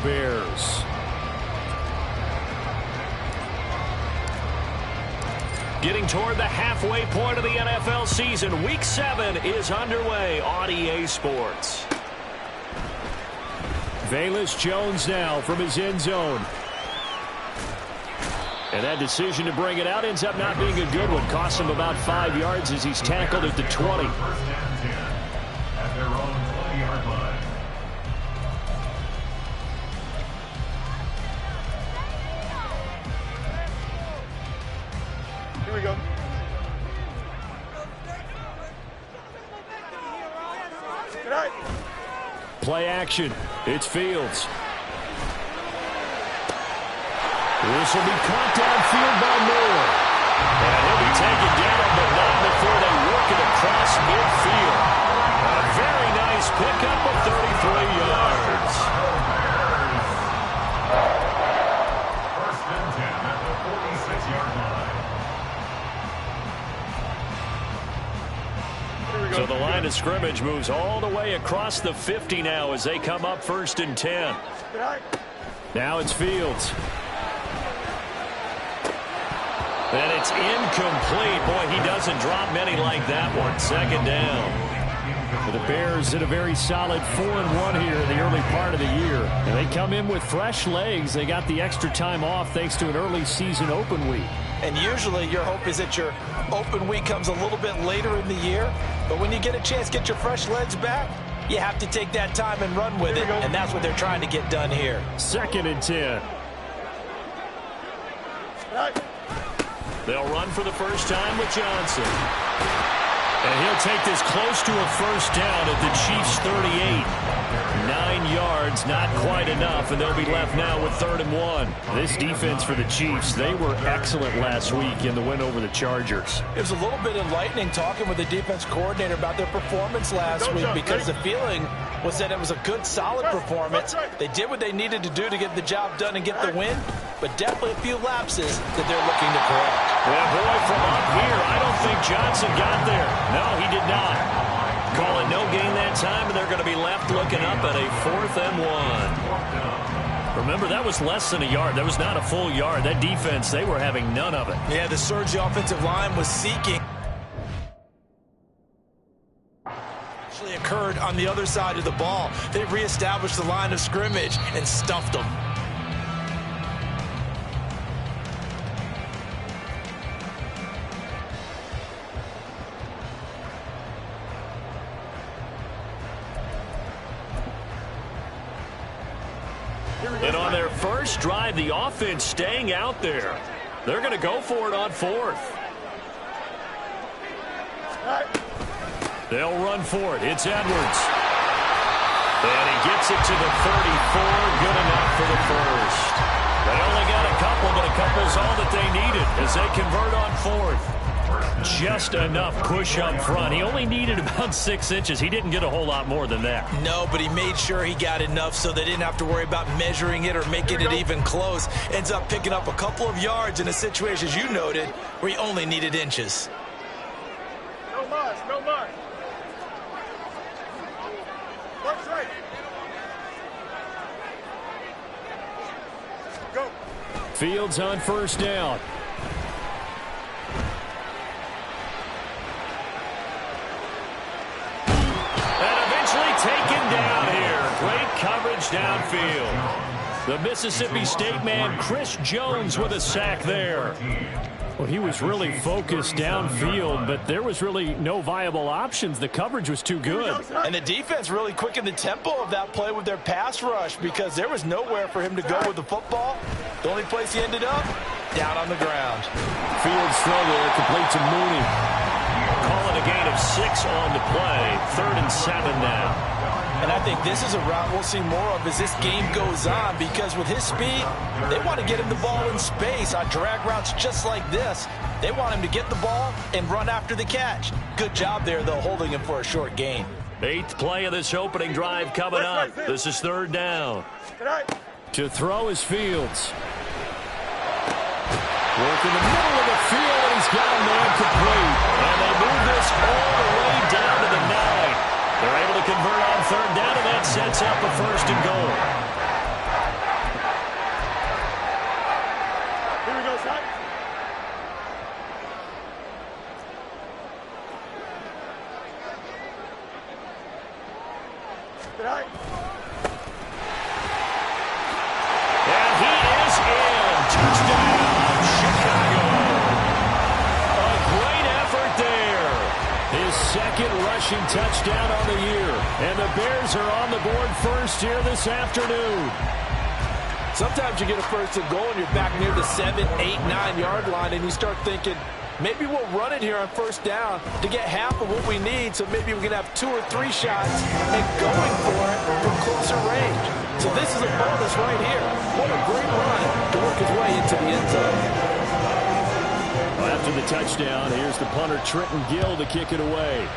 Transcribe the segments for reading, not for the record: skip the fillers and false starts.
Bears. Getting toward the halfway point of the NFL season. Week 7 is underway on EA Sports. Velus Jones now from his end zone. And that decision to bring it out ends up not being a good one. Costs him about 5 yards as he's tackled at the 20. At their own 20-yard line. Here we go. Good night. Play action. It's Fields. This will be caught downfield by Moore. And he'll be taken down, but not before they work it across midfield. A very nice pickup of 33 yards. First and 10 at the 46-yard line. So the line of scrimmage moves all the way across the 50 now as they come up first and 10. Now it's Fields. And it's incomplete. Boy, he doesn't drop many like that one. Second down. For the Bears did a very solid 4-1 here in the early part of the year. And they come in with fresh legs. They got the extra time off thanks to an early season open week. And usually your hope is that your open week comes a little bit later in the year. But when you get a chance to get your fresh legs back, you have to take that time and run with it. And that's what they're trying to get done here. Second and 10. They'll run for the first time with Johnson. And he'll take this close to a first down at the Chiefs' 38. 9 yards, not quite enough, and they'll be left now with 3rd and 1. This defense for the Chiefs, they were excellent last week in the win over the Chargers. It was a little bit enlightening talking with the defense coordinator about their performance last week because the feeling was that it was a good, solid performance. They did what they needed to do to get the job done and get the win, but definitely a few lapses that they're looking to correct. Well, boy, from up here, I don't think Johnson got there. No, he did not. Call it no gain that time, and they're going to be left looking up at a 4th and 1. Remember, that was less than a yard. That was not a full yard. That defense, they were having none of it. Yeah, the surge the offensive line was seeking actually occurred on the other side of the ball. They reestablished the line of scrimmage and stuffed them. And on their first drive, the offense staying out there. They're going to go for it on 4th. They'll run for it. It's Edwards. And he gets it to the 34. Good enough for the first. They only got a couple, but a couple's all that they needed as they convert on 4th. Just enough push up front. He only needed about 6 inches. He didn't get a whole lot more than that. No, but he made sure he got enough so they didn't have to worry about measuring it or making it even close. Ends up picking up a couple of yards in a situation, as you noted, where he only needed inches. No mas, no mas. Left side. Go. Fields on first down. Taken down here. Great coverage downfield. The Mississippi State man, Chris Jones, with a sack there. Well, he was really focused downfield, but there was really no viable options. The coverage was too good. And the defense really quickened the tempo of that play with their pass rush because there was nowhere for him to go with the football. The only place he ended up, down on the ground. Fields throw there, complete to Mooney. Call it a gain of 6 on the play. 3rd and 7 now. And I think this is a route we'll see more of as this game goes on because with his speed, they want to get him the ball in space on drag routes just like this. They want him to get the ball and run after the catch. Good job there, though, holding him for a short gain. 8th play of this opening drive coming up. This is 3rd down. To throw is Fields. Work in the middle of the field, and he's got a man complete. And they move this all the way down to the 9. They're able to convert on 3rd down, and that sets up a 1st and goal. rushing touchdown on the year. And the Bears are on the board first here this afternoon. Sometimes you get a first and goal and you're back near the 7, 8, 9-yard line, and you start thinking, maybe we'll run it here on first down to get half of what we need, so maybe we can have 2 or 3 shots and going for it from closer range. So this is a bonus right here. What a great run to work his way into the end zone. Well, after the touchdown, here's the punter Trenton Gill to kick it away.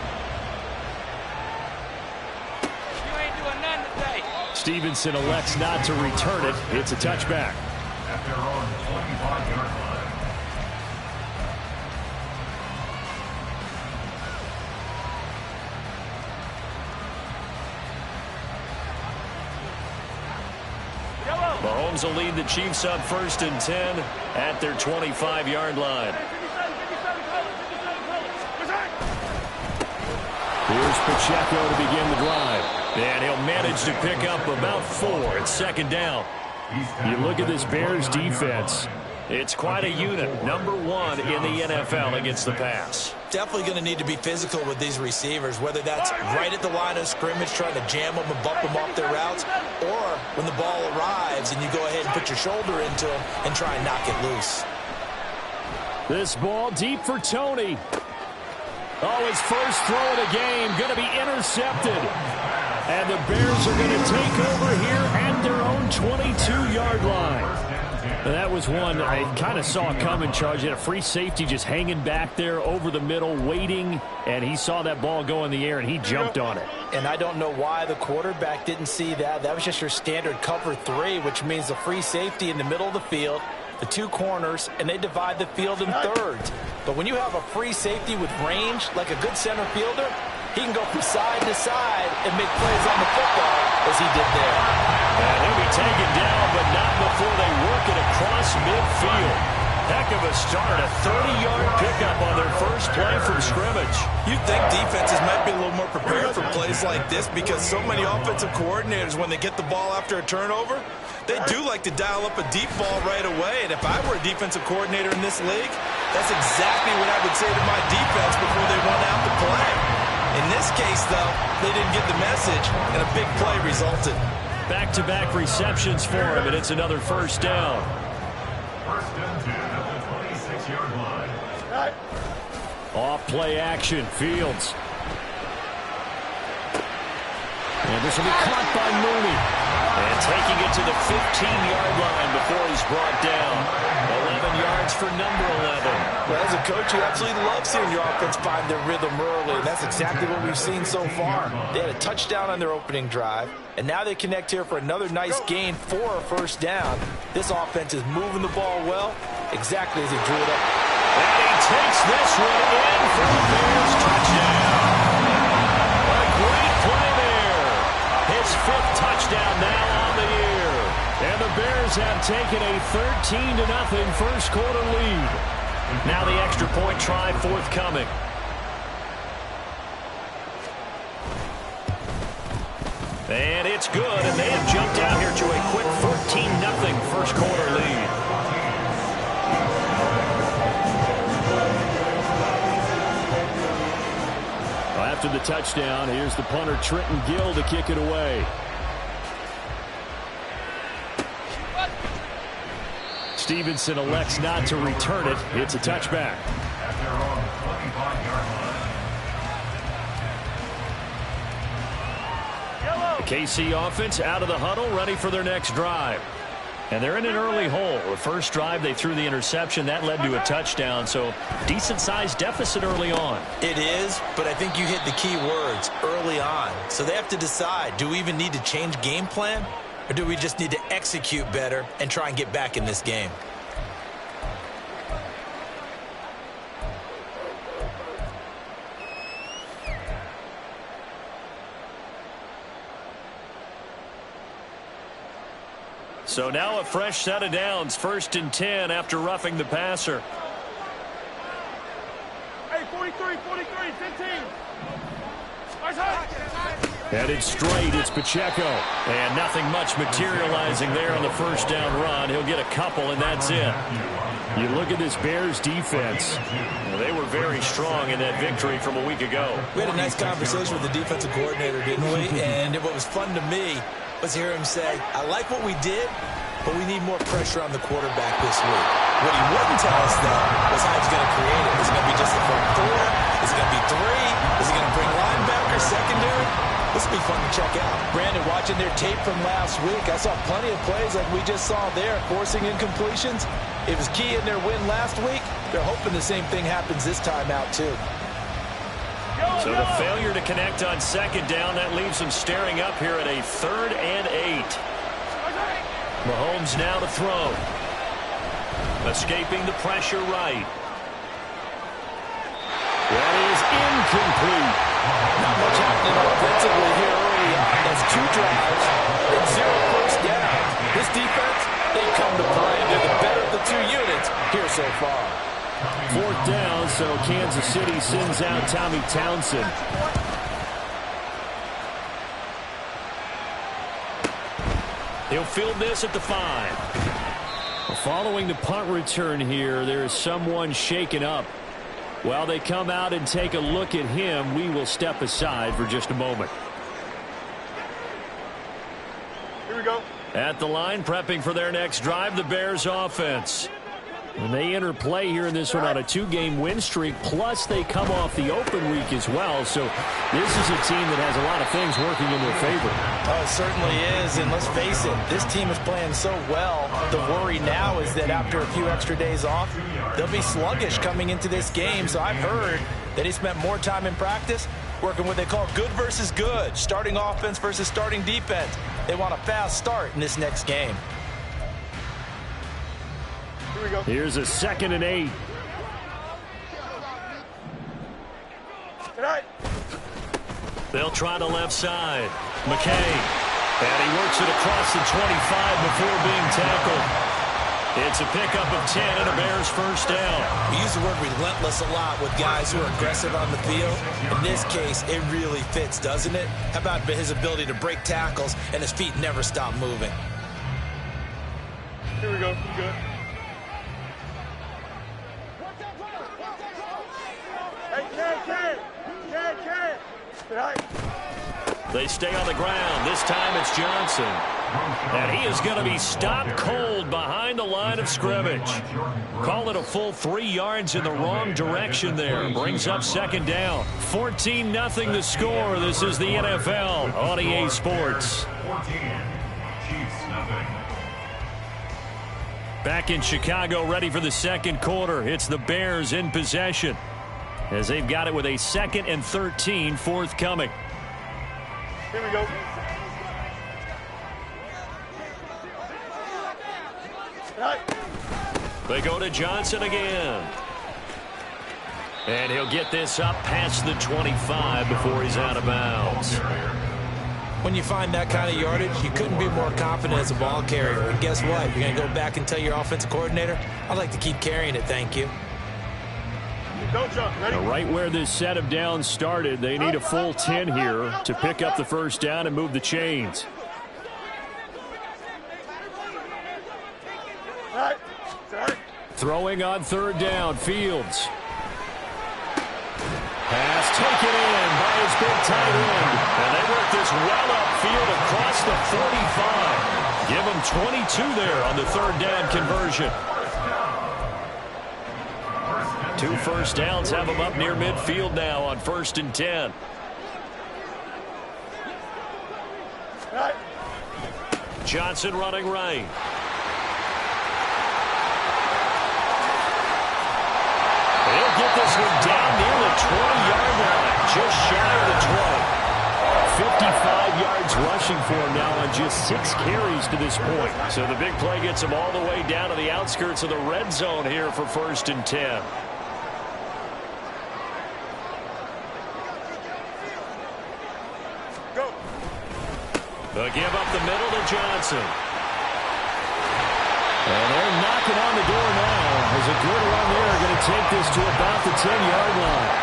Stevenson elects not to return it. It's a touchback. At their own 25-yard line. Mahomes will lead the Chiefs up 1st and 10 at their 25-yard line. Here's Pacheco to begin the drive. And he'll manage to pick up about 4 at 2nd down. You look at this Bears defense. It's quite a unit. Number 1 in the NFL against the pass. Definitely going to need to be physical with these receivers, whether that's right at the line of scrimmage trying to jam them and bump them off their routes, or when the ball arrives and you go ahead and put your shoulder into them and try and knock it loose. This ball deep for Tony. Oh, his first throw of the game going to be intercepted. And the Bears are going to take over here at their own 22-yard line. And that was one I kind of saw coming, Charge. He had a free safety just hanging back there over the middle, waiting, and he saw that ball go in the air, and he jumped on it. And I don't know why the quarterback didn't see that. That was just your standard cover 3, which means the free safety in the middle of the field, the 2 corners, and they divide the field in thirds. But when you have a free safety with range, like a good center fielder, he can go from side to side and make plays on the football as he did there. And he'll be taken down, but not before they work it across midfield. Heck of a start, a 30-yard pickup on their first play from scrimmage. You'd think defenses might be a little more prepared for plays like this because so many offensive coordinators, when they get the ball after a turnover, they do like to dial up a deep ball right away. And if I were a defensive coordinator in this league, that's exactly what I would say to my defense before they run out the play. In this case, though, they didn't get the message, and a big play resulted. Back-to-back receptions for him, and it's another first down. 1st and 10 at the 26-yard line. Off play action, Fields. And this will be caught by Mooney. And taking it to the 15-yard line before he's brought down. 11 yards for number 11. Well, as a coach, you absolutely love seeing your offense find their rhythm early, and that's exactly what we've seen so far. They had a touchdown on their opening drive, and now they connect here for another nice gain for a first down. This offense is moving the ball well, exactly as he drew it up. And he takes this one in for the Bears touchdown. A great play there. His 5th touchdown now on the year. And the Bears have taken a 13-0 first quarter lead. Now the extra point try forthcoming. And it's good, and they have jumped out here to a quick 14-0 first quarter lead. After the touchdown, here's the punter Trenton Gill to kick it away. Stevenson elects not to return it. It's a touchback. At their own 25-yard line. The KC offense out of the huddle, ready for their next drive. And they're in an early hole. The first drive, they threw the interception. That led to a touchdown, so decent-sized deficit early on. It is, but I think you hit the key words, early on. So they have to decide, do we even need to change game plan, or do we just need to execute better and try and get back in this game? So now a fresh set of downs, 1st and 10 after roughing the passer. Hey, 43, 15. Nice high. Headed straight, it's Pacheco. And nothing much materializing there on the first down run. He'll get a couple, and that's it. You look at this Bears defense. Well, they were very strong in that victory from a week ago. We had a nice conversation with the defensive coordinator, didn't we? And what was fun to me was hear him say, I like what we did, but we need more pressure on the quarterback this week. What he wouldn't tell us, though, was how he's going to create it. Is it going to be just the front four? Is it going to be three? Is he going to bring linebackers, secondary? This will be fun to check out. Brandon, watching their tape from last week, I saw plenty of plays like we just saw there, forcing incompletions. It was key in their win last week. They're hoping the same thing happens this time out, too. So the failure to connect on second down, that leaves them staring up here at a 3rd and 8. Mahomes now to throw. Escaping the pressure right. That is incomplete. Not much happening offensively here early on. That's 2 drives and 0 first down. This defense, they come to play. They're the better of the 2 units here so far. 4th down, so Kansas City sends out Tommy Townsend. He'll field this at the 5. Following the punt return here, there is someone shaken up. While they come out and take a look at him, we will step aside for just a moment. Here we go. At the line, prepping for their next drive, the Bears offense. And they enter play here in this one on a 2-game win streak, plus they come off the open week as well. So this is a team that has a lot of things working in their favor. Oh, it certainly is, and let's face it, this team is playing so well. The worry now is that after a few extra days off, they'll be sluggish coming into this game. So I've heard that he spent more time in practice working what they call good versus good, starting offense versus starting defense. They want a fast start in this next game. Here we go. Here's a 2nd and 8. Tonight. They'll try the left side. McKay. And he works it across the 25 before being tackled. It's a pickup of 10 and a Bears first down. We use the word relentless a lot with guys who are aggressive on the field. In this case, it really fits, doesn't it? How about his ability to break tackles and his feet never stop moving? Here we go. Good. Hey, Ken. Tonight. They stay on the ground. This time it's Johnson. And he is going to be stopped cold behind the line of scrimmage. Call it a full 3 yards in the wrong direction there. Brings up 2nd down. 14-0 the score. This is the NFL on EA Sports. 14. Chiefs, nothing. Back in Chicago, ready for the second quarter. It's the Bears in possession, as they've got it with a 2nd and 13 forthcoming. Here we go. Tonight. They go to Johnson again. And he'll get this up past the 25 before he's out of bounds. When you find that kind of yardage, you couldn't be more confident as a ball carrier. And guess what? You're going to go back and tell your offensive coordinator, I'd like to keep carrying it, thank you. Don't jump. Ready? Right where this set of downs started, they need a full 10 here to pick up the first down and move the chains. Tonight. Throwing on 3rd down, Fields. Pass taken in by his big tight end. And they work this well upfield across the 45. Give him 22 there on the 3rd down conversion. 2 first downs have him up near midfield now on 1st and 10. Tonight. Johnson running right. He'll get this one down near the 20-yard line, just shy of the 20. 55 yards rushing for him now on just 6 carries to this point. So the big play gets him all the way down to the outskirts of the red zone here for 1st and 10. Go. They'll give up the middle to Johnson. And they're knocking on the door now as a Gridiron there going to take this to about the 10-yard line.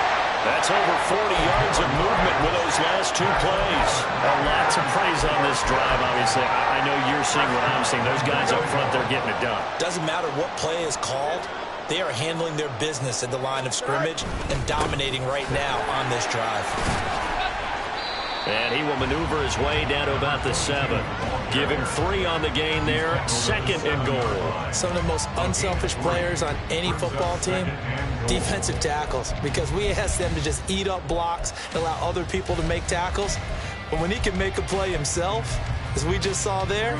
That's over 40 yards of movement with those last two plays. Lots of praise on this drive, obviously. I know you're seeing what I'm seeing. Those guys up front, they're getting it done. Doesn't matter what play is called. They are handling their business at the line of scrimmage and dominating right now on this drive. And he will maneuver his way down to about the 7. Give him 3 on the gain there. 2nd and goal. Some of the most unselfish players on any football team, defensive tackles, because we ask them to just eat up blocks and allow other people to make tackles. But when he can make a play himself, as we just saw there,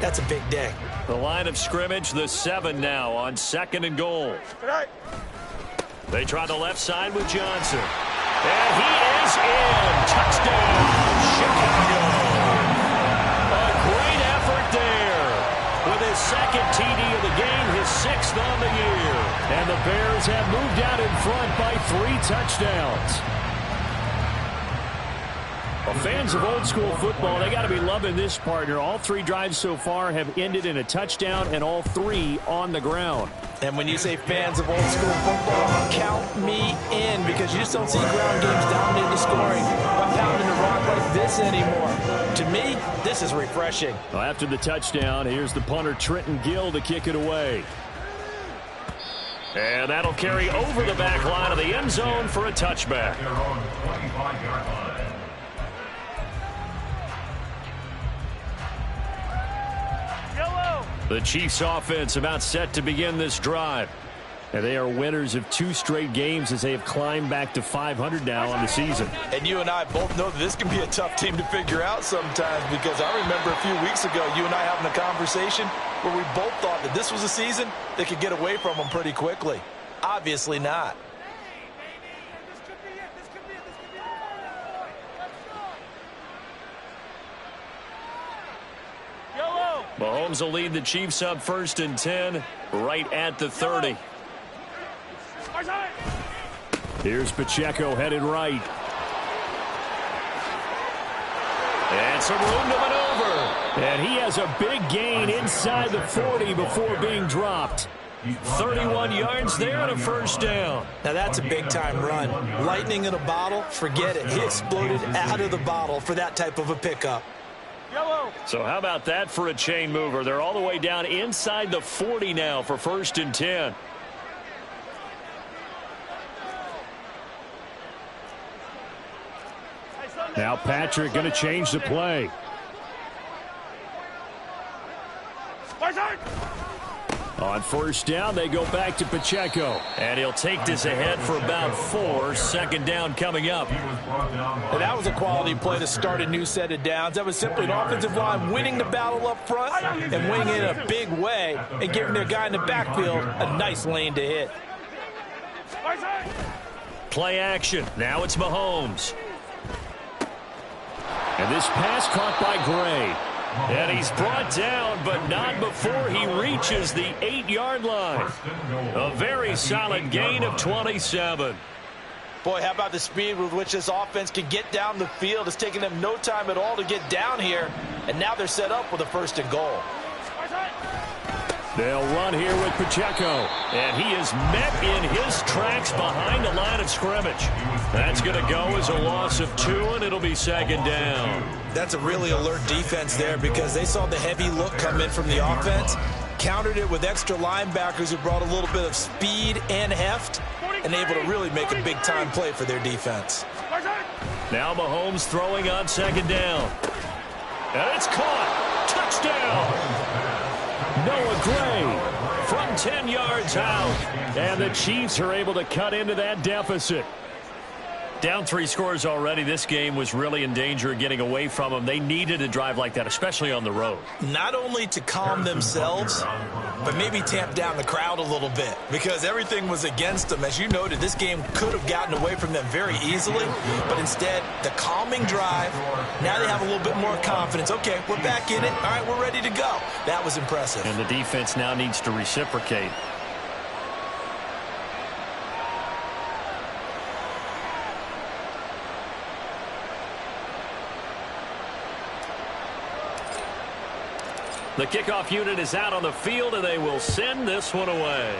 that's a big day. The line of scrimmage, the 7 now on 2nd and goal. They try the left side with Johnson. And he is in. Touchdown, Chicago. A great effort there. With his 2nd TD of the game, his 6th on the year. And the Bears have moved out in front by 3 touchdowns. Well, fans of old school football, they got to be loving this, partner. All 3 drives so far have ended in a touchdown, and all 3 on the ground. And when you say fans of old school football, count me in, because you just don't see ground games dominating the scoring by pounding the rock like this anymore. To me, this is refreshing. Well, after the touchdown, here's the punter Trenton Gill to kick it away. And that'll carry over the back line of the end zone for a touchback. The Chiefs offense about set to begin this drive. And they are winners of 2 straight games as they have climbed back to 500 now on the season. And you and I both know that this can be a tough team to figure out sometimes, because I remember a few weeks ago you and I having a conversation where we both thought that this was a season that could get away from them pretty quickly. Obviously not. Mahomes will lead the Chiefs up 1st and 10, right at the 30. Here's Pacheco headed right. And some room to maneuver. And he has a big gain inside the 40 before being dropped. 31 yards there and a 1st down. Now that's a big-time run. Lightning in a bottle, forget it. He exploded out of the bottle for that type of a pickup. So how about that for a chain mover? They're all the way down inside the 40 now for 1st and 10. Now Patrick going to change the play. On 1st down, they go back to Pacheco. And he'll take this ahead for about 4. 2nd down coming up. And that was a quality play to start a new set of downs. That was simply an offensive line winning the battle up front and winning it in a big way and giving their guy in the backfield a nice lane to hit. Play action. Now it's Mahomes. And this pass caught by Gray. And he's brought down, but not before he reaches the 8-yard line. A very solid gain of 27. Boy, how about the speed with which this offense can get down the field? It's taken them no time at all to get down here, and now they're set up with a 1st and goal. They'll run here with Pacheco, and he is met in his tracks behind the line of scrimmage. That's going to go as a loss of 2, and it'll be 2nd down. That's a really alert defense there, because they saw the heavy look come in from the offense, countered it with extra linebackers who brought a little bit of speed and heft, and able to really make a big-time play for their defense. Now Mahomes throwing on 2nd down. And it's caught. Touchdown. Noah Gray from 10 yards out. And the Chiefs are able to cut into that deficit. Down 3 scores already. This game was really in danger of getting away from them. They needed a drive like that, especially on the road. Not only to calm themselves, but maybe tamp down the crowd a little bit, because everything was against them. As you noted, this game could have gotten away from them very easily, but instead, the calming drive, now they have a little bit more confidence. Okay, we're back in it. All right, we're ready to go. That was impressive. And the defense now needs to reciprocate. The kickoff unit is out on the field, and they will send this one away.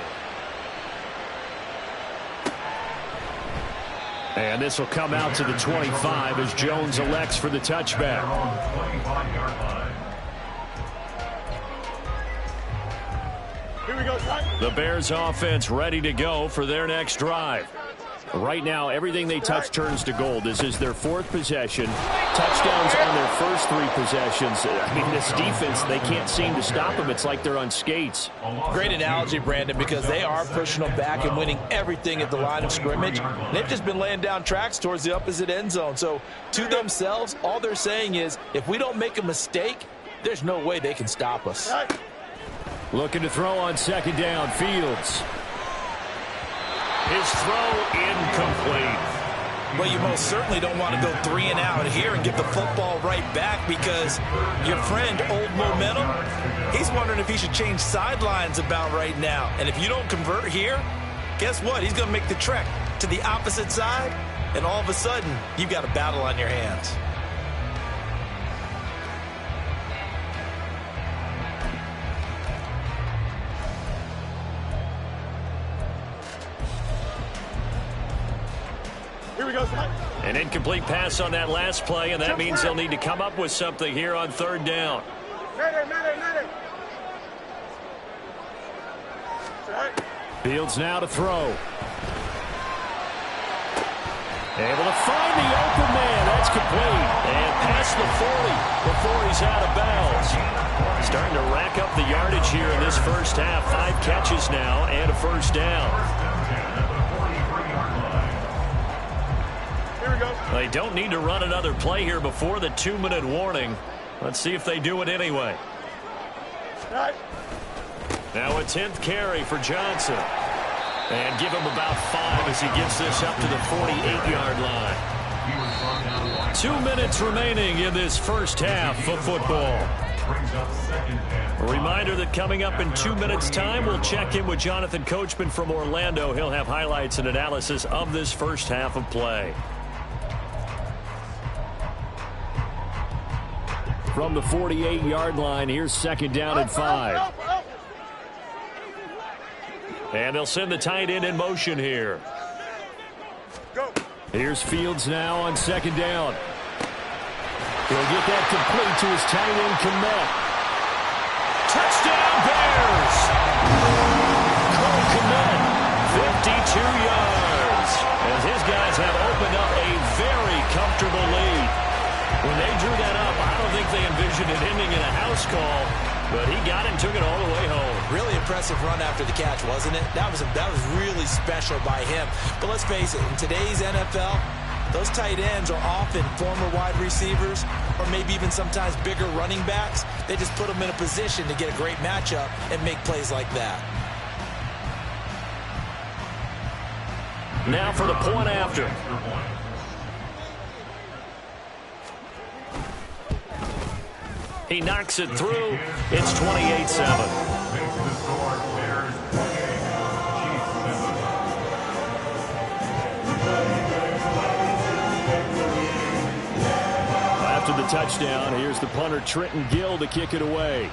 And this will come out to the 25 as Jones elects for the touchback. 25-yard line. Here we go, Ty. The Bears offense ready to go for their next drive. Right now, everything they touch turns to gold. This is their fourth possession. Touchdowns on their first three possessions. I mean, this defense, they can't seem to stop them. It's like they're on skates. Great analogy, Brandon, because they are pushing them back and winning everything at the line of scrimmage. They've just been laying down tracks towards the opposite end zone. So to themselves, all they're saying is, if we don't make a mistake, there's no way they can stop us. Looking to throw on second down, Fields. His throw incomplete. Well, you most certainly don't want to go 3 and out here and give the football right back, because your friend, Old Momentum, he's wondering if he should change sidelines about right now. And if you don't convert here, guess what? He's going to make the trek to the opposite side, and all of a sudden, you've got a battle on your hands. Here we go, Ty. An incomplete pass on that last play, and that means they'll need to come up with something here on third down. Medic. Fields now to throw. Able to find the open man. That's complete. And past the 40 before he's out of bounds. Starting to rack up the yardage here in this first half. 5 catches now and a first down. They don't need to run another play here before the 2-minute warning. Let's see if they do it anyway. Now a 10th carry for Johnson. And give him about 5 as he gets this up to the 48-yard line. 2 minutes remaining in this first half of football. A reminder that coming up in 2 minutes' time, we'll check in with Jonathan Coachman from Orlando. He'll have highlights and analysis of this first half of play. From the 48-yard line, here's second down and 5. And they'll send the tight end in motion here. Here's Fields now on second down. He'll get that complete to his tight end, Kmet. Touchdown, Bears! Cole Kmet, 52 yards. As his guys have opened up a very comfortable lead. When they drew that up, I don't think they envisioned it ending in a house call, but he got it and took it all the way home. Really impressive run after the catch, wasn't it? That was really special by him. But let's face it, in today's NFL, those tight ends are often former wide receivers or maybe even sometimes bigger running backs. They just put them in a position to get a great matchup and make plays like that. Now for the point after. He knocks it through. It's 28-7. After the touchdown, here's the punter, Trenton Gill, to kick it away.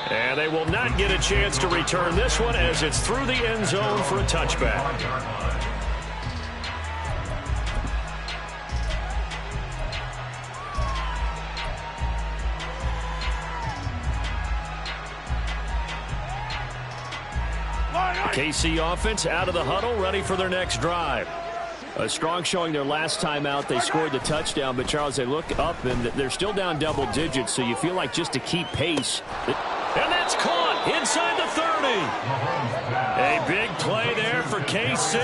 And they will not get a chance to return this one as it's through the end zone for a touchback. KC offense out of the huddle, ready for their next drive. A strong showing their last time out. They scored the touchdown, but Charles, they look up and they're still down double digits, so you feel like just to keep pace. And that's caught inside the 30. A big play there for KC,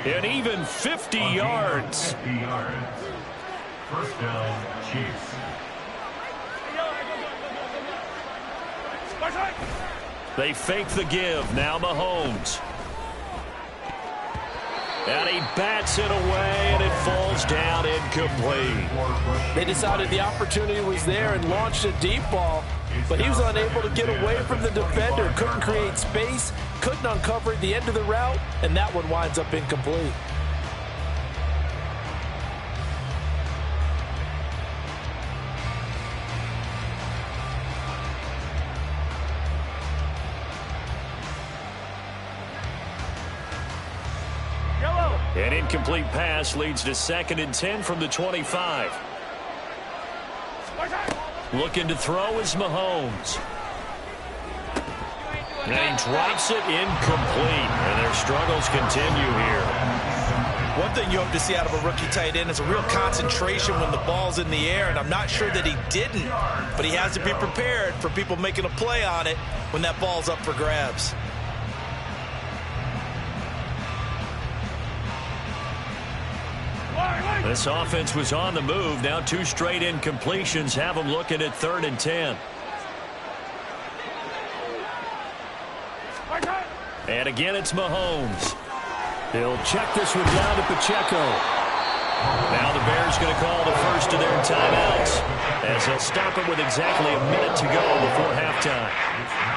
and even 50 yards. First down, Chiefs. They fake the give. Now Mahomes. And he bats it away, and it falls down incomplete. They decided the opportunity was there and launched a deep ball, but he was unable to get away from the defender. Couldn't create space, couldn't uncover the end of the route, and that one winds up incomplete. An incomplete pass leads to 2nd and 10 from the 25. Looking to throw is Mahomes. And he drops it incomplete. And their struggles continue here. One thing you hope to see out of a rookie tight end is a real concentration when the ball's in the air, and I'm not sure that he didn't, but he has to be prepared for people making a play on it when that ball's up for grabs. This offense was on the move. Now 2 straight incompletions have them looking at 3rd and 10. And again, it's Mahomes. He'll check this one down to Pacheco. Now the Bears going to call the first of their timeouts as they'll stop it with exactly a minute to go before halftime.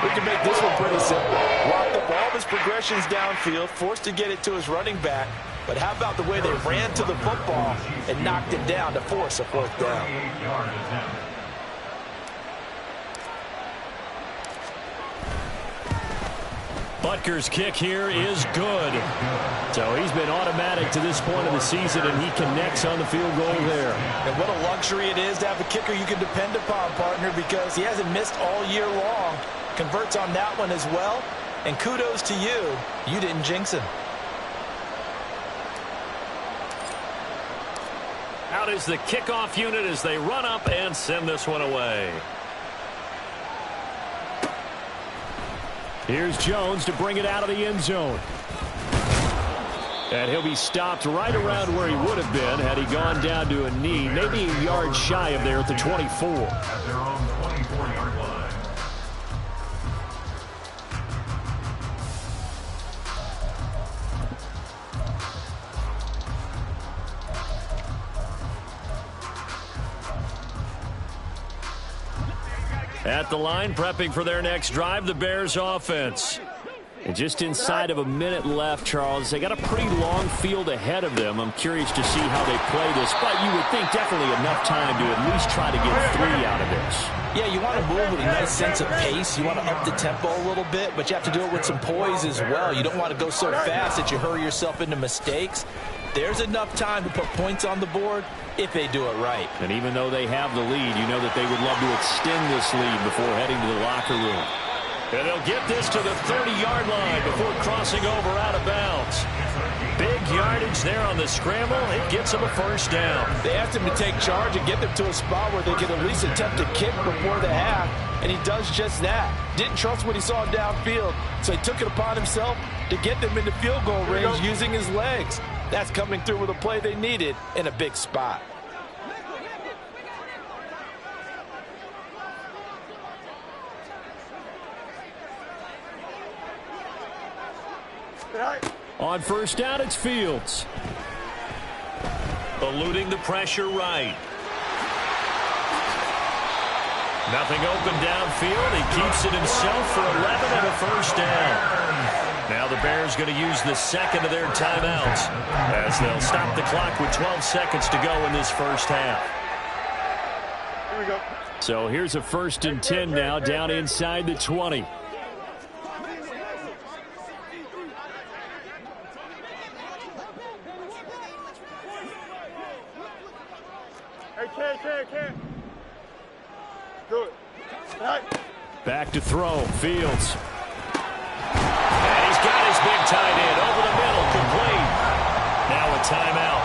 We can make this one pretty simple. Block up all of his progressions downfield, forced to get it to his running back. But how about the way they ran to the football and knocked it down to force a 4th down? Butker's kick here is good. So he's been automatic to this point of the season, and he connects on the field goal there. And what a luxury it is to have a kicker you can depend upon, partner, because he hasn't missed all year long. Converts on that one as well. And kudos to you. You didn't jinx him. Out is the kickoff unit as they run up and send this one away. Here's Jones to bring it out of the end zone. And he'll be stopped right around where he would have been had he gone down to a knee, maybe a yard shy of there at the 24. At their own 24-yard line. At the line, prepping for their next drive, the Bears offense. And just inside of a minute left, Charles, they got a pretty long field ahead of them. I'm curious to see how they play this, but you would think definitely enough time to at least try to get 3 out of this. Yeah, you want to move with a nice sense of pace. You want to up the tempo a little bit, but you have to do it with some poise as well. You don't want to go so fast that you hurry yourself into mistakes. There's enough time to put points on the board if they do it right. And even though they have the lead, you know that they would love to extend this lead before heading to the locker room. And they'll get this to the 30-yard line before crossing over out of bounds. Big yardage there on the scramble. It gets them a 1st down. They asked him to take charge and get them to a spot where they can at least attempt to kick before the half, and he does just that. Didn't trust what he saw downfield, so he took it upon himself to get them into field goal range using his legs. That's coming through with a play they needed in a big spot. On 1st down, it's Fields. Eluding the pressure right. Nothing open downfield. He keeps it himself for 11 and a 1st down. Now the Bears going to use the 2nd of their timeouts as they'll stop the clock with 12 seconds to go in this 1st half. Here we go. So here's a 1st and 10 now down inside the 20. Can't. Do it. Right. Back to throw. Fields. And he's got his big tight end over the middle, complete. Now a timeout.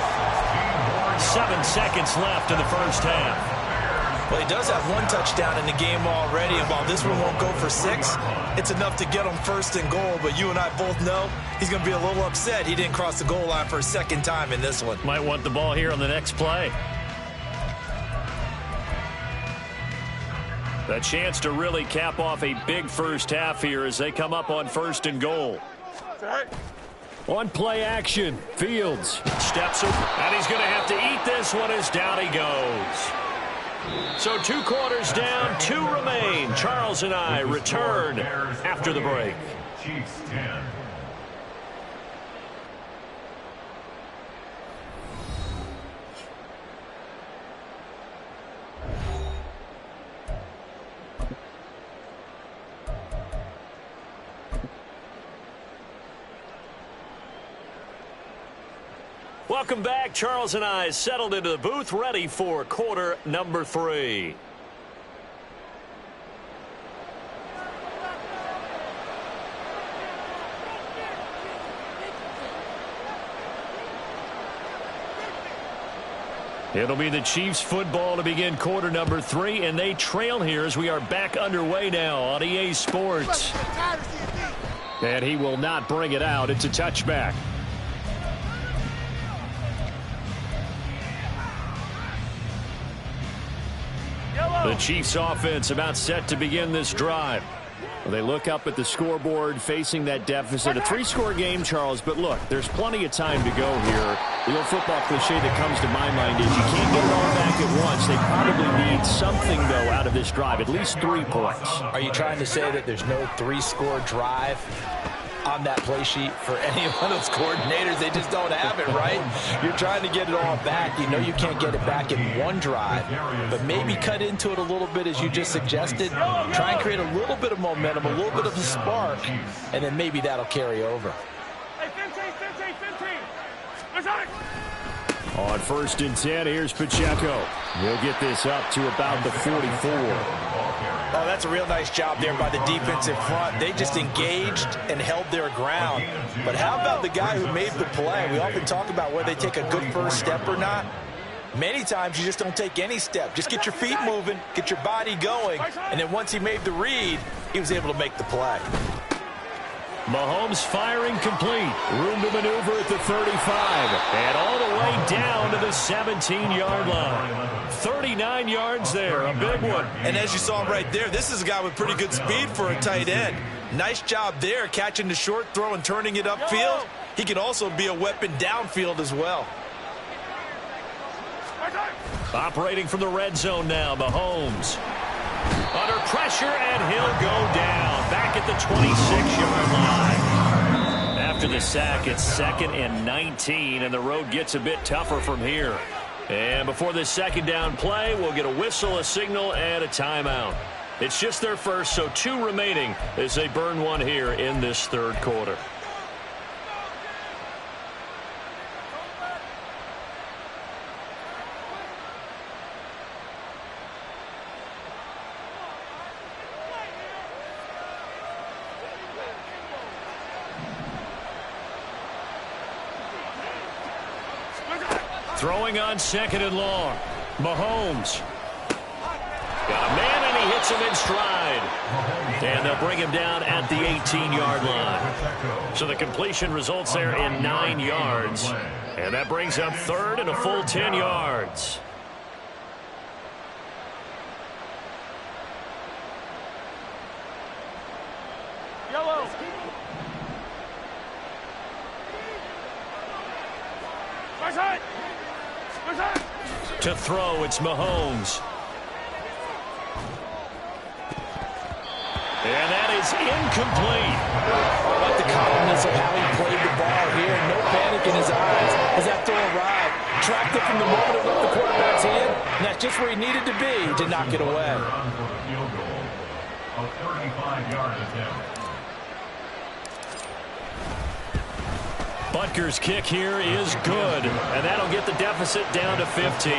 7 seconds left in the 1st half. Well, he does have 1 touchdown in the game already, and while this one won't go for 6, it's enough to get him 1st and goal. But you and I both know he's going to be a little upset he didn't cross the goal line for a 2nd time in this one. Might want the ball here on the next play. A chance to really cap off a big 1st half here as they come up on 1st and goal. On play action, Fields steps up, and he's going to have to eat this one as down he goes. So 2 quarters down, 2 remain. Charles and I return after the break. Chiefs 10. Welcome back. Charles and I settled into the booth, ready for quarter number 3. It'll be the Chiefs football to begin quarter number 3, and they trail here as we are back underway now on EA Sports. And he will not bring it out. It's a touchback. The Chiefs offense about set to begin this drive. They look up at the scoreboard facing that deficit. A 3-score game, Charles, but look, there's plenty of time to go here. The old football cliche that comes to my mind is you can't get it all back at once. They probably need something, though, out of this drive, at least 3 points. Are you trying to say that there's no 3-score drive on that play sheet for any one of those coordinators? They just don't have it, right? You're trying to get it all back. You know you can't get it back in one drive, but maybe cut into it a little bit as you just suggested. Try and create a little bit of momentum, a little bit of a spark, and then maybe that'll carry over. On 1st and 10, here's Pacheco. He'll get this up to about the 44. Oh, that's a real nice job there by the defensive front. They just engaged and held their ground. But how about the guy who made the play? We often talk about whether they take a good first step or not. Many times you just don't take any step. Just get your feet moving, get your body going, and then once he made the read, he was able to make the play. Mahomes firing complete. Room to maneuver at the 35. And all the way down to the 17-yard line. 39 yards there, a big one. And as you saw right there, this is a guy with pretty good speed for a tight end. Nice job there, catching the short throw and turning it upfield. He can also be a weapon downfield as well. Operating from the red zone now, Mahomes. Under pressure, and he'll go down. Back at the 26-yard line. After the sack, it's 2nd and 19, and the road gets a bit tougher from here. And before this second down play, we'll get a whistle, a signal, and a timeout. It's just their first, so 2 remaining as they burn one here in this 3rd quarter. Throwing on 2nd and long. Mahomes. Got a man, and he hits him in stride. And they'll bring him down at the 18-yard line. So the completion results there in 9 yards. And that brings up 3rd and a full 10 yards. Yellow. To throw, it's Mahomes. And that is incomplete. I like the calmness of how he played the ball here. No panic in his eyes as that throw arrived. Tracked it from the moment it left the quarterback's hand, and that's just where he needed to be to knock it away. A 35-yard attempt. Butker's kick here is good, and that'll get the deficit down to 15.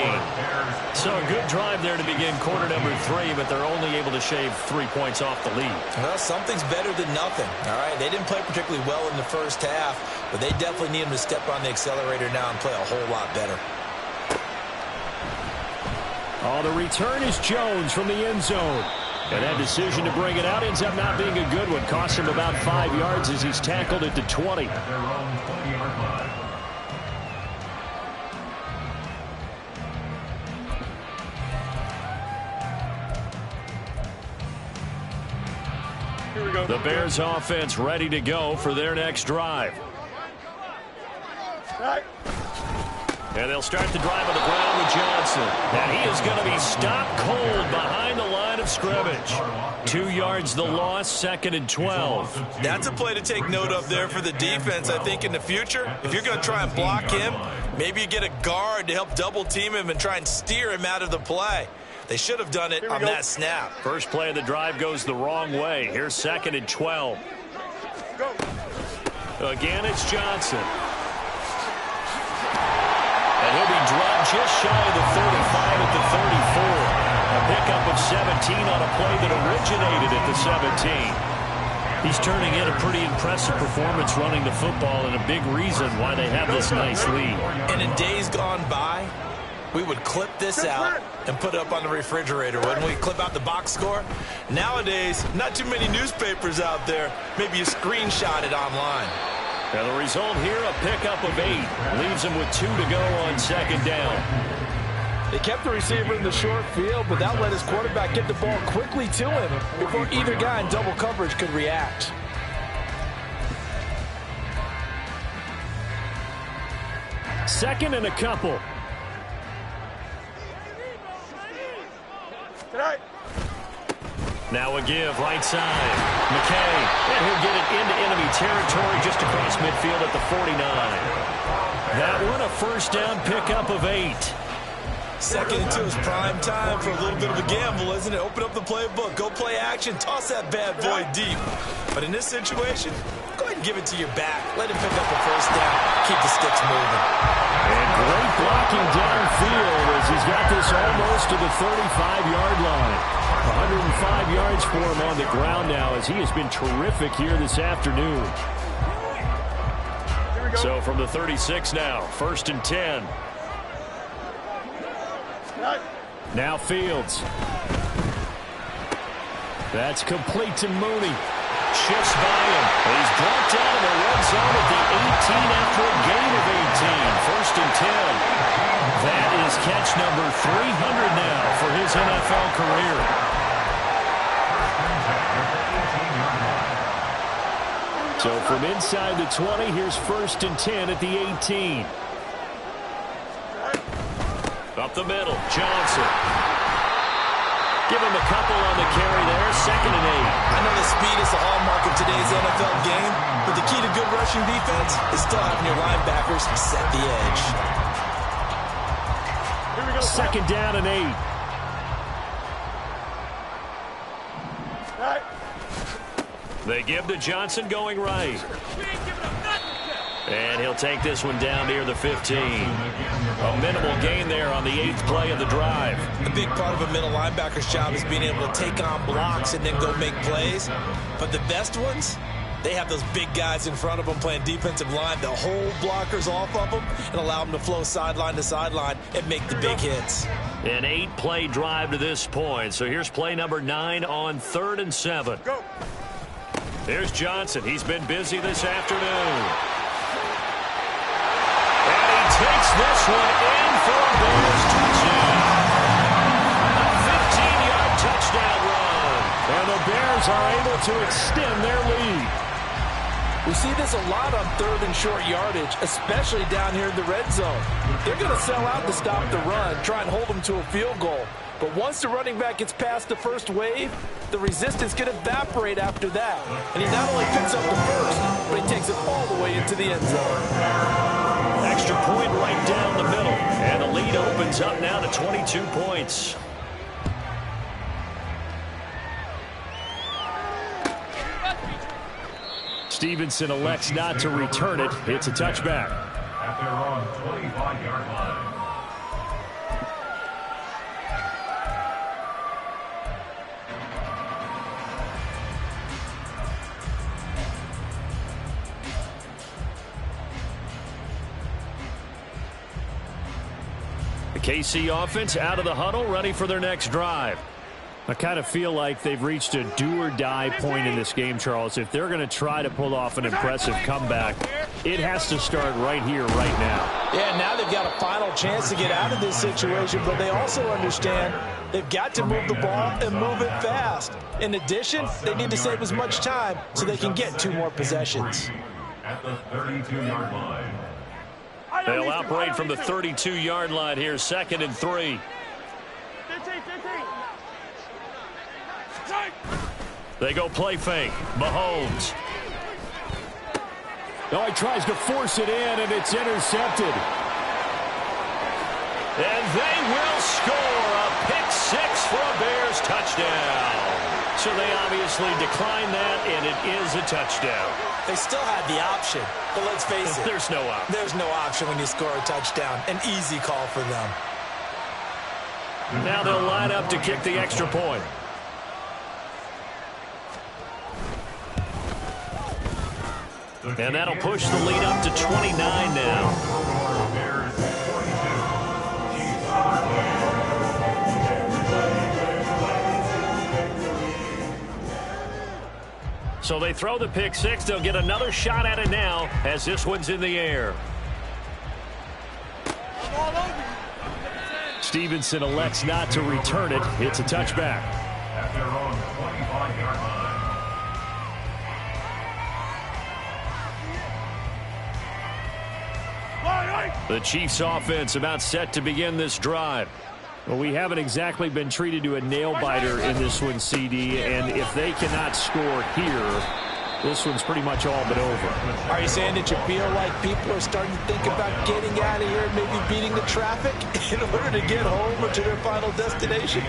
So a good drive there to begin quarter number 3, but they're only able to shave 3 points off the lead. Well, something's better than nothing, all right? They didn't play particularly well in the first half, but they definitely need him to step on the accelerator now and play a whole lot better. Oh, the return is Jones from the end zone. And that decision to bring it out ends up not being a good one. Costs him about 5 yards as he's tackled at the 20. At their own 20-yard line. Here we go. The Bears offense ready to go for their next drive. Right. And they'll start the drive on the ground with Johnson. And he is going to be stopped cold behind the line of scrimmage. 2 yards the loss, 2nd and 12. That's a play to take note of there for the defense, I think, in the future. If you're going to try and block him, maybe you get a guard to help double team him and try and steer him out of the play. They should have done it on that snap. First play of the drive goes the wrong way. Here's 2nd and 12. Go. Again, it's Johnson. And he'll be dropped just shy of the 35 at the 34. A pickup of 17 on a play that originated at the 17. He's turning in a pretty impressive performance running the football, and a big reason why they have this nice lead. And in days gone by, we would clip this out and put it up on the refrigerator. Wouldn't we clip out the box score? Nowadays, not too many newspapers out there. Maybe you screenshot it online. And the result here, a pickup of 8. Leaves him with 2 to go on second down. They kept the receiver in the short field, but that let his quarterback get the ball quickly to him before either guy in double coverage could react. Second and a couple. Now a give, right side. McKay, and he'll get it into enemy territory just across midfield at the 49. That one, a first down pickup of 8. Second into his prime time for a little bit of a gamble, isn't it? Open up the playbook, go play action, toss that bad boy deep. But in this situation, go ahead and give it to your back. Let him pick up a first down. Keep the sticks moving. And great blocking downfield as he's got this almost to the 35-yard line. 105 yards for him on the ground now as he has been terrific here this afternoon. So from the 36 now, first and 10. Now Fields. That's complete to Mooney. Shifts by him. He's brought down in the red zone at the 18 after a gain of 18. First and 10. That is catch number 300 now for his NFL career. So from inside the 20, here's first and 10 at the 18. Up the middle, Johnson. Give him a couple on the carry there, second and 8. I know the speed is the hallmark of today's NFL game, but the key to good rushing defense is still having your linebackers set the edge. Second down and 8. They give to Johnson going right. And he'll take this one down near the 15. A minimal gain there on the 8th play of the drive. A big part of a middle linebacker's job is being able to take on blocks and then go make plays. But the best ones, they have those big guys in front of them playing defensive line that hold blockers off of them and allow them to flow sideline to sideline and make the big hits. An 8-play drive to this point. So here's play number 9 on 3rd and 7. Go. There's Johnson. He's been busy this afternoon. Takes this one in for a Bears touchdown. A 15-yard touchdown run. And the Bears are able to extend their lead. We see this a lot on 3rd and short yardage, especially down here in the red zone. They're going to sell out to stop the run, try and hold them to a field goal. But once the running back gets past the first wave, the resistance can evaporate after that. And he not only picks up the first, but he takes it all the way into the end zone. Extra point right down the middle. And the lead opens up now to 22 points. Stevenson elects not to return it. It's a touchback. At their own 25-yard line. The KC offense out of the huddle, ready for their next drive. I kind of feel like they've reached a do-or-die point in this game, Charles. If they're going to try to pull off an impressive comeback, it has to start right here, right now. Yeah, now they've got a final chance to get out of this situation, but they also understand they've got to move the ball and move it fast. In addition, they need to save as much time so they can get 2 more possessions. At the 32-yard line. They'll operate from the 32-yard line here, 2nd and 3. 15. They go play fake. Mahomes. Oh, he tries to force it in, and it's intercepted. And they will score a pick-6 for a Bears touchdown. So they obviously declined that, and it is a touchdown. They still had the option, but let's face it. There's no option. There's no option when you score a touchdown. An easy call for them. Now they'll line up to kick the extra point. And that'll push the lead up to 29 now. So they throw the pick six. They'll get another shot at it now as this one's in the air. Stevenson elects not to return it. It's a touchback. At their own 25-yard line. The Chiefs offense about set to begin this drive. Well, we haven't exactly been treated to a nail-biter in this one, CD, and if they cannot score here, this one's pretty much all but over. Are you saying that you feel like people are starting to think about getting out of here and maybe beating the traffic in order to get home or to their final destination?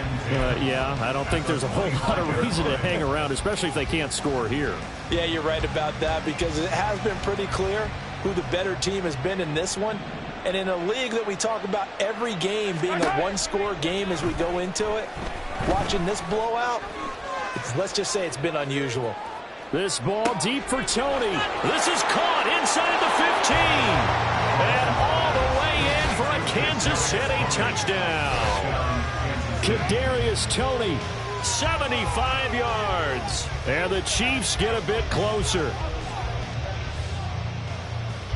Yeah, I don't think there's a whole lot of reason to hang around, especially if they can't score here. Yeah, you're right about that because it has been pretty clear who the better team has been in this one. And in a league that we talk about every game being a one-score game as we go into it, watching this blowout, let's just say it's been unusual. This ball deep for Tony. This is caught inside the 15. And all the way in for a Kansas City touchdown. Kadarius Toney, 75 yards. And the Chiefs get a bit closer.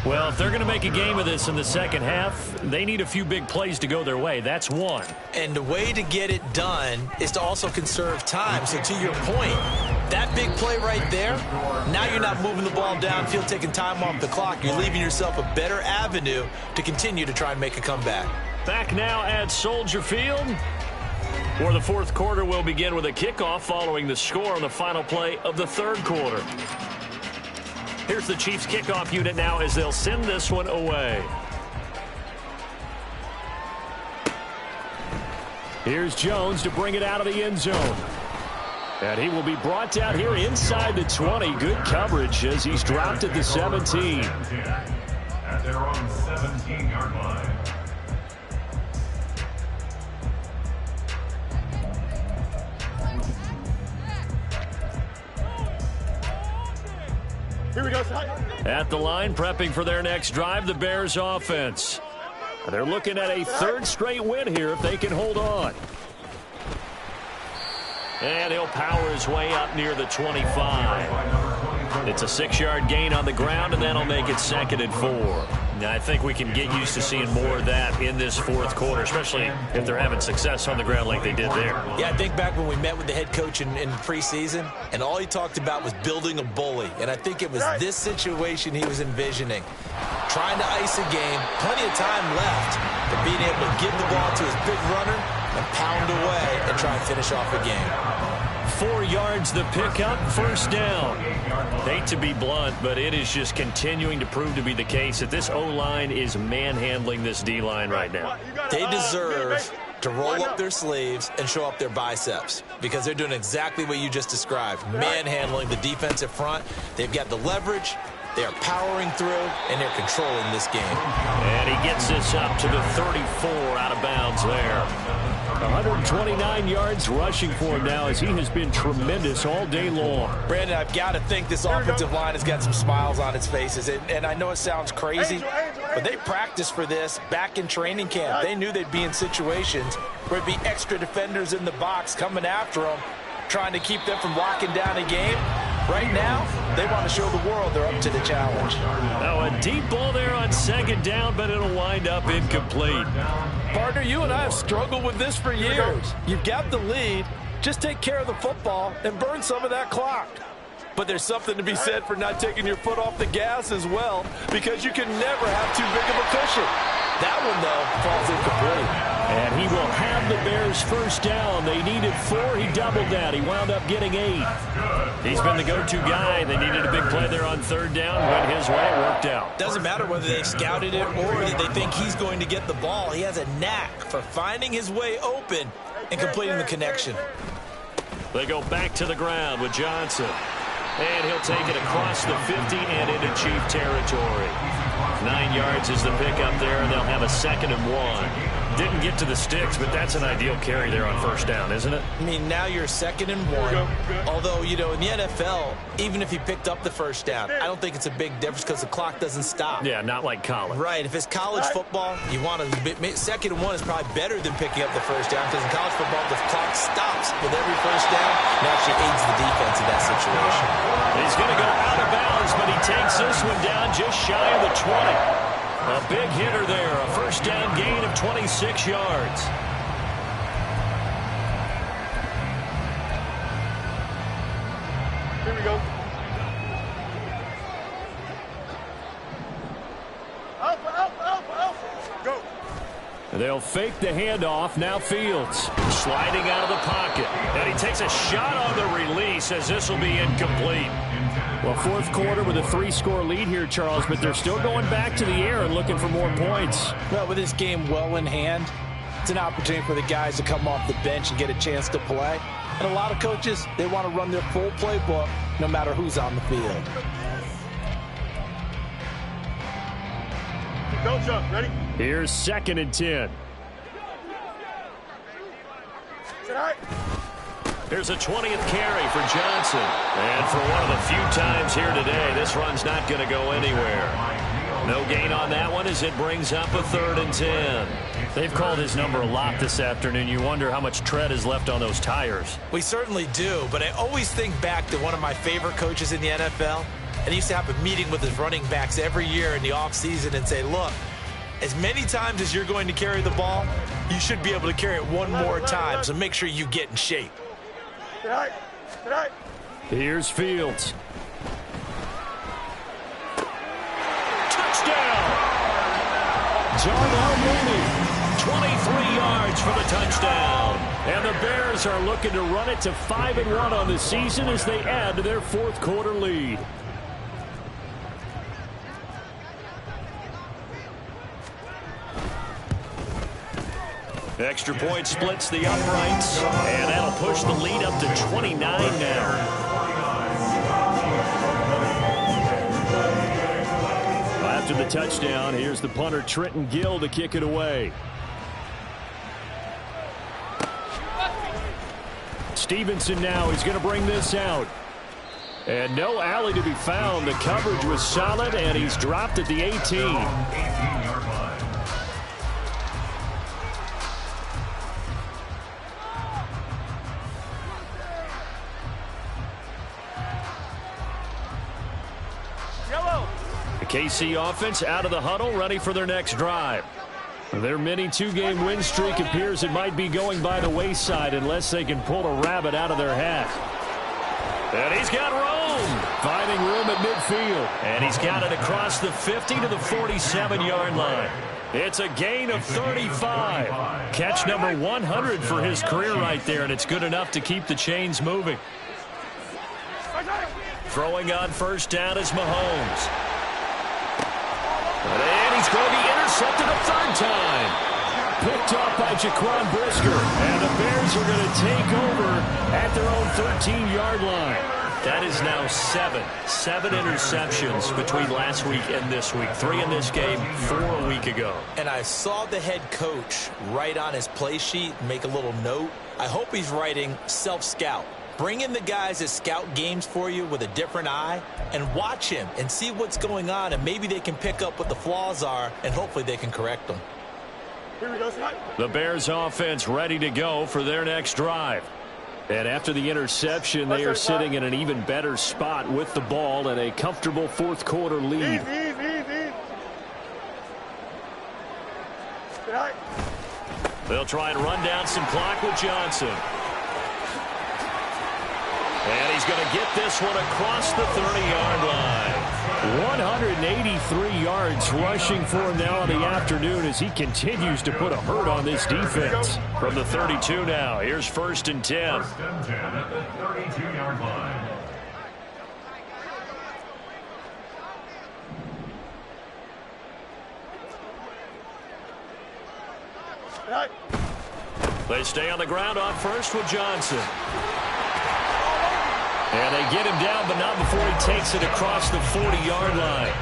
Well, if they're going to make a game of this in the second half, they need a few big plays to go their way. That's one. And the way to get it done is to also conserve time. So to your point, that big play right there, now you're not moving the ball downfield, taking time off the clock. You're leaving yourself a better avenue to continue to try and make a comeback. Back now at Soldier Field, where the fourth quarter will begin with a kickoff following the score on the final play of the third quarter. Here's the Chiefs kickoff unit now as they'll send this one away. Here's Jones to bring it out of the end zone. And he will be brought down here inside the 20. Good coverage as he's dropped at the 17. At their own 17-yard line. Here we go, at the line, prepping for their next drive, the Bears offense. They're looking at a third straight win here if they can hold on. And he'll power his way up near the 25. It's a 6-yard gain on the ground, and that'll make it 2nd and 4. Now, I think we can get used to seeing more of that in this fourth quarter, especially if they're having success on the ground like they did there. Yeah, I think back when we met with the head coach in preseason, and all he talked about was building a bully. And I think it was this situation he was envisioning. Trying to ice a game, plenty of time left, but being able to give the ball to his big runner and pound away and try and finish off a game. 4 yards the pickup, first down. Hate to be blunt, but it is just continuing to prove to be the case that this O-line is manhandling this D-line right now. They deserve to roll up their sleeves and show up their biceps because they're doing exactly what you just described, manhandling the defensive front. They've got the leverage. They are powering through, and they're controlling this game. And he gets this up to the 34 out of bounds there. 129 yards rushing for him now as he has been tremendous all day long. Brandon, I've got to think this offensive line has got some smiles on its faces. And I know it sounds crazy, but they practiced for this back in training camp. They knew they'd be in situations where it'd be extra defenders in the box coming after them, trying to keep them from locking down a game. Right now, they want to show the world they're up to the challenge. Now a deep ball there on 2nd down, but it'll wind up incomplete. Partner, you and I have struggled with this for years. You've got the lead. Just take care of the football and burn some of that clock. But there's something to be said for not taking your foot off the gas as well, because you can never have too big of a cushion. That one, though, falls incomplete. And he will have the Bears first down. They needed 4. He doubled that. He wound up getting 8. He's been the go-to guy. They needed a big play there on 3rd down. Went his way. It worked out. Doesn't matter whether they scouted it or that they think he's going to get the ball. He has a knack for finding his way open and completing the connection. They go back to the ground with Johnson. And he'll take it across the 50 and into Chief territory. 9 yards is the pickup there, and they'll have a 2nd and 1. Didn't get to the sticks, but that's an ideal carry there on 1st down, isn't it? I mean, now you're 2nd and 1. Although, you know, in the NFL, even if you picked up the 1st down, I don't think it's a big difference because the clock doesn't stop. Yeah, not like college. Right. If it's college football, you want to 2nd and 1 is probably better than picking up the 1st down because in college football, the clock stops with every 1st down. It actually aids the defense in that situation. He's going to go out of bounds, but he takes this one down just shy of the 20. A big hitter there, a 1st down gain of 26 yards. Here we go. Go. They'll fake the handoff. Now Fields sliding out of the pocket. And he takes a shot on the release as this will be incomplete. Well, 4th quarter with a 3-score lead here, Charles, but they're still going back to the air and looking for more points. Well, with this game well in hand, it's an opportunity for the guys to come off the bench and get a chance to play. And a lot of coaches, they want to run their full playbook no matter who's on the field. Don't jump. Ready? Here's 2nd and 10. Tonight. Here's a 20th carry for Johnson. And for one of the few times here today, this run's not going to go anywhere. No gain on that one as it brings up a 3rd and 10. They've called his number a lot this afternoon. You wonder how much tread is left on those tires. We certainly do, but I always think back to one of my favorite coaches in the NFL. And he used to have a meeting with his running backs every year in the offseason and say, look, as many times as you're going to carry the ball, you should be able to carry it one more time, so make sure you get in shape. Tonight. Here's Fields. Touchdown! Darnell Mooney, 23 yards for the touchdown. And the Bears are looking to run it to 5-1 on the season as they add to their 4th quarter lead. Extra point splits the uprights, and that'll push the lead up to 29 now. After the touchdown, here's the punter Trenton Gill to kick it away. Stevenson now, he's going to bring this out. And no alley to be found. The coverage was solid, and he's dropped at the 18. KC offense out of the huddle, ready for their next drive. Their mini 2-game win streak appears it might be going by the wayside unless they can pull a rabbit out of their hat. And he's got room, finding room at midfield. And he's got it across the 50 to the 47-yard line. It's a gain of 35. Catch number 100 for his career right there, and it's good enough to keep the chains moving. Throwing on 1st down is Mahomes. And he's going to be intercepted a 3rd time. Picked off by Jaquan Brisker. And the Bears are going to take over at their own 13-yard line. That is now 7 interceptions between last week and this week. 3 in this game, 4 a week ago. And I saw the head coach write on his play sheet, make a little note. I hope he's writing self-scout. Bring in the guys that scout games for you with a different eye and watch him and see what's going on, and maybe they can pick up what the flaws are, and hopefully they can correct them. Here we go, the Bears offense ready to go for their next drive. And after the interception, they are sitting in an even better spot with the ball and a comfortable 4th quarter lead. Easy. They'll try and run down some clock with Johnson. And he's going to get this one across the 30-yard line. 183 yards rushing for him now in the afternoon as he continues to put a hurt on this defense. From the 32 now, here's 1st and 10. 1st and 10 at the 32-yard line. They stay on the ground on 1st with Johnson. And they get him down, but not before before he takes it across the 40-yard line.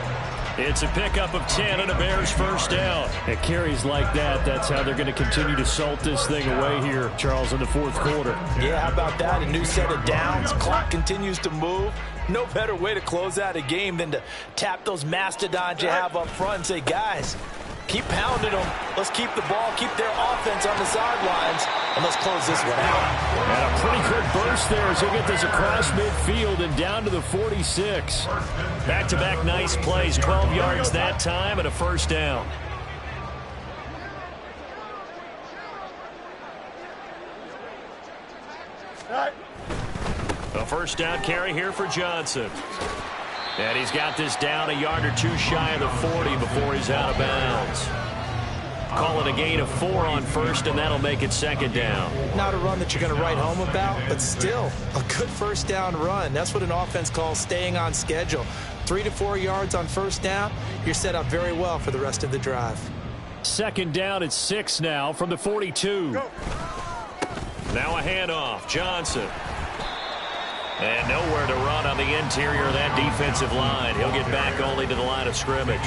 It's a pickup of 10 and a Bears first down. At carries like that, that's how they're going to continue to salt this thing away here, Charles, in the fourth quarter. Yeah, how about that? A new set of downs. Clock continues to move. No better way to close out a game than to tap those mastodons you have up front and say, guys, keep pounding them. Let's keep the ball, keep their offense on the sidelines, and let's close this one out. And a pretty good burst there as he'll get this across midfield and down to the 46. Back-to-back nice plays, 12 yards that time and a first down. A first down carry here for Johnson. And he's got this down a yard or two shy of the 40 before he's out of bounds. Call it a gain of 4 on first, and that'll make it second down. Not a run that you're going to write home about, but still a good first down run. That's what an offense calls staying on schedule. 3 to 4 yards on first down, you're set up very well for the rest of the drive. Second down at 6 now from the 42. Now a handoff. Johnson. And nowhere to run on the interior of that defensive line. He'll get back only to the line of scrimmage.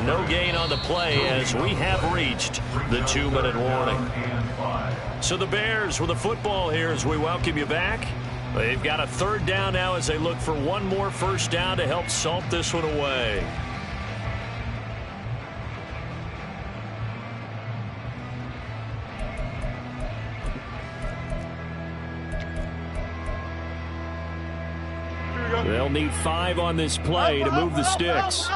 No gain on the play as we have reached the 2-minute warning. So the Bears with the football here as we welcome you back. They've got a third down now as they look for one more first down to help salt this one away. They'll need 5 on this play to move the sticks.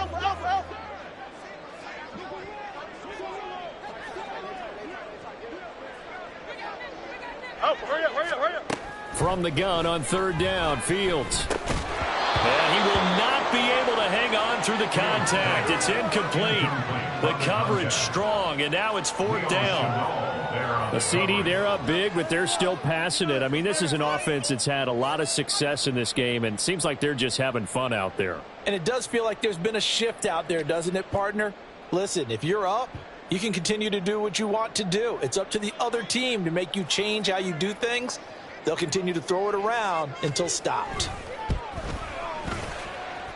From the gun on third down, Fields. And he will not be able to hang on through the contact. It's incomplete. The coverage strong, and now it's fourth down. The CD, they're up big, but they're still passing it. I mean, this is an offense that's had a lot of success in this game, and it seems like they're just having fun out there. And it does feel like there's been a shift out there, doesn't it, partner? Listen, if you're up, you can continue to do what you want to do. It's up to the other team to make you change how you do things. They'll continue to throw it around until stopped.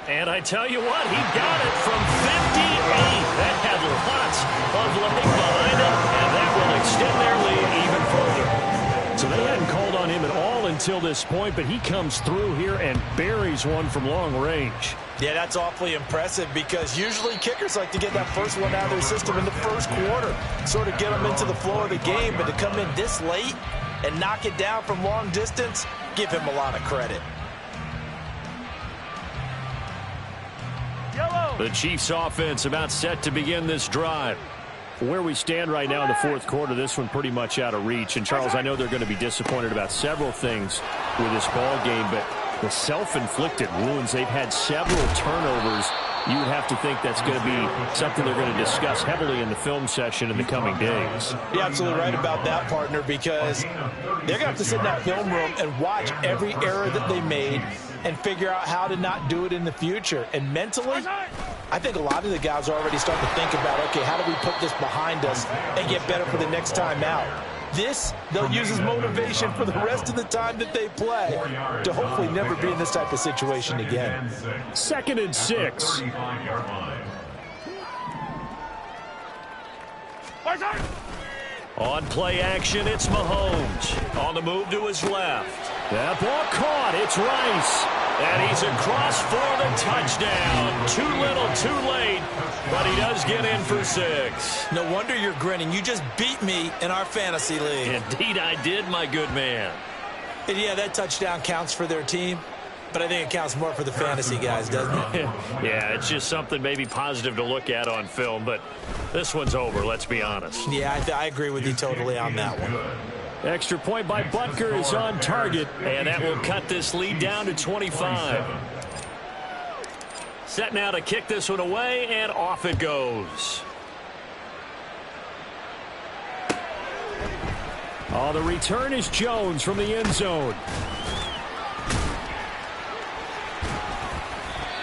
And I tell you what, he got it from 58. That had lots of leg behind it, and that will extend their lead even further. So they hadn't called on him at all until this point, but he comes through here and buries one from long range. Yeah, that's awfully impressive because usually kickers like to get that first one out of their system in the first quarter, sort of get them into the flow of the game, but to come in this late and knock it down from long distance, give him a lot of credit. The Chiefs offense about set to begin this drive. Where we stand right now in the fourth quarter, this one pretty much out of reach. And, Charles, I know they're going to be disappointed about several things with this ball game, but the self-inflicted wounds, they've had several turnovers. You would have to think that's going to be something they're going to discuss heavily in the film session in the coming days. You're absolutely right about that, partner, because they're going to have to sit in that film room and watch every error that they made and figure out how to not do it in the future. And mentally, I think a lot of the guys are already starting to think about, okay, how do we put this behind us and get better for the next time out? This, they'll use as motivation for the rest of the time that they play to hopefully never be in this type of situation again. 2nd and 6. On play action, it's Mahomes. On the move to his left. That ball caught. It's Rice. And he's across for the touchdown. Too little, too late. But he does get in for 6. No wonder you're grinning. You just beat me in our fantasy league. Indeed I did, my good man. And yeah, that touchdown counts for their team, but I think it counts more for the fantasy guys, doesn't it? Yeah, it's just something maybe positive to look at on film, but this one's over, let's be honest. Yeah, I agree with you totally on that one. Extra point by Butker is on target. And that will cut this lead down to 25. Set now to kick this one away, and off it goes. Oh, the return is Jones from the end zone.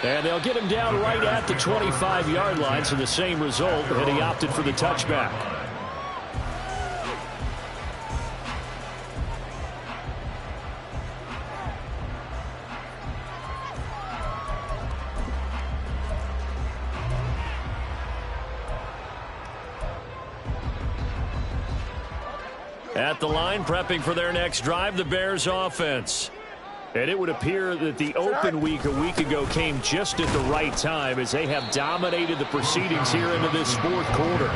And they'll get him down right at the 25-yard line, so the same result, and he opted for the touchback. At the line, prepping for their next drive, the Bears offense. And it would appear that the open week a week ago came just at the right time as they have dominated the proceedings here into this fourth quarter.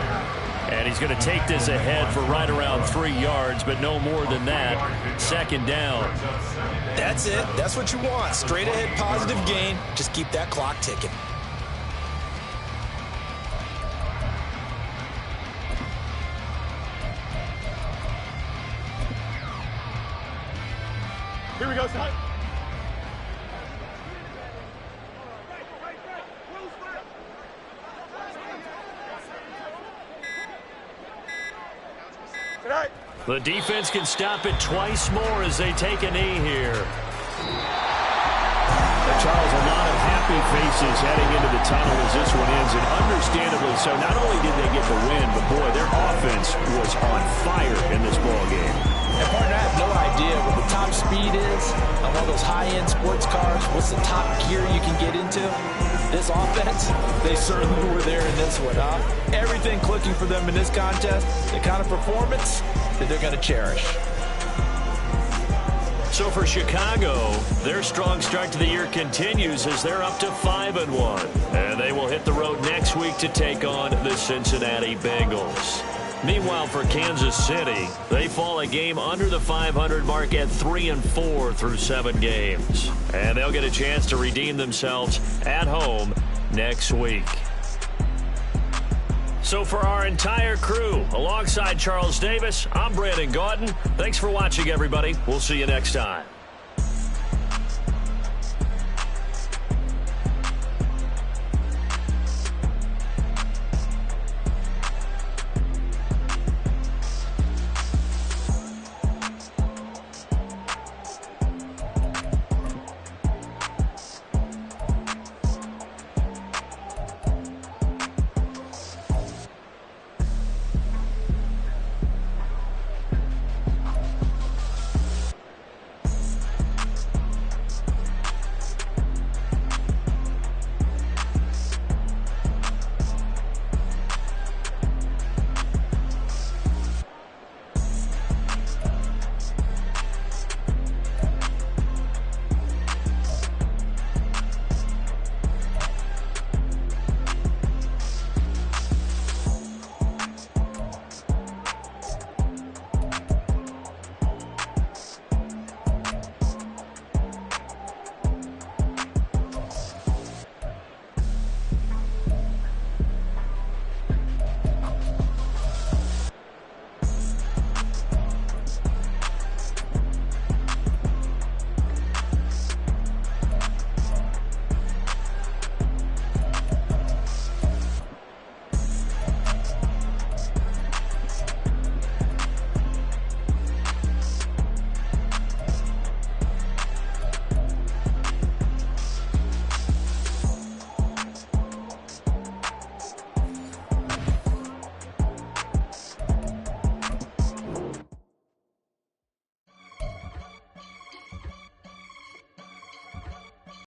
And he's going to take this ahead for right around 3 yards, but no more than that. Second down. That's it. That's what you want. Straight ahead positive gain. Just keep that clock ticking. Here we go, son. Tonight. The defense can stop it twice more as they take a knee here. Charles, a lot of happy faces heading into the tunnel as this one ends, and understandably so. Not only did they get the win, but boy, their offense was on fire in this ball game. And partner, I have no idea what the top speed is on one of those high-end sports cars. What's the top gear you can get into? This offense, they certainly were there in this one, huh? Everything clicking for them in this contest, the kind of performance that they're going to cherish. So for Chicago, their strong start to the year continues as they're up to 5-1. And they will hit the road next week to take on the Cincinnati Bengals. Meanwhile, for Kansas City, they fall a game under the 500 mark at 3-4 through 7 games. And they'll get a chance to redeem themselves at home next week. So for our entire crew, alongside Charles Davis, I'm Brandon Gaudin. Thanks for watching, everybody. We'll see you next time.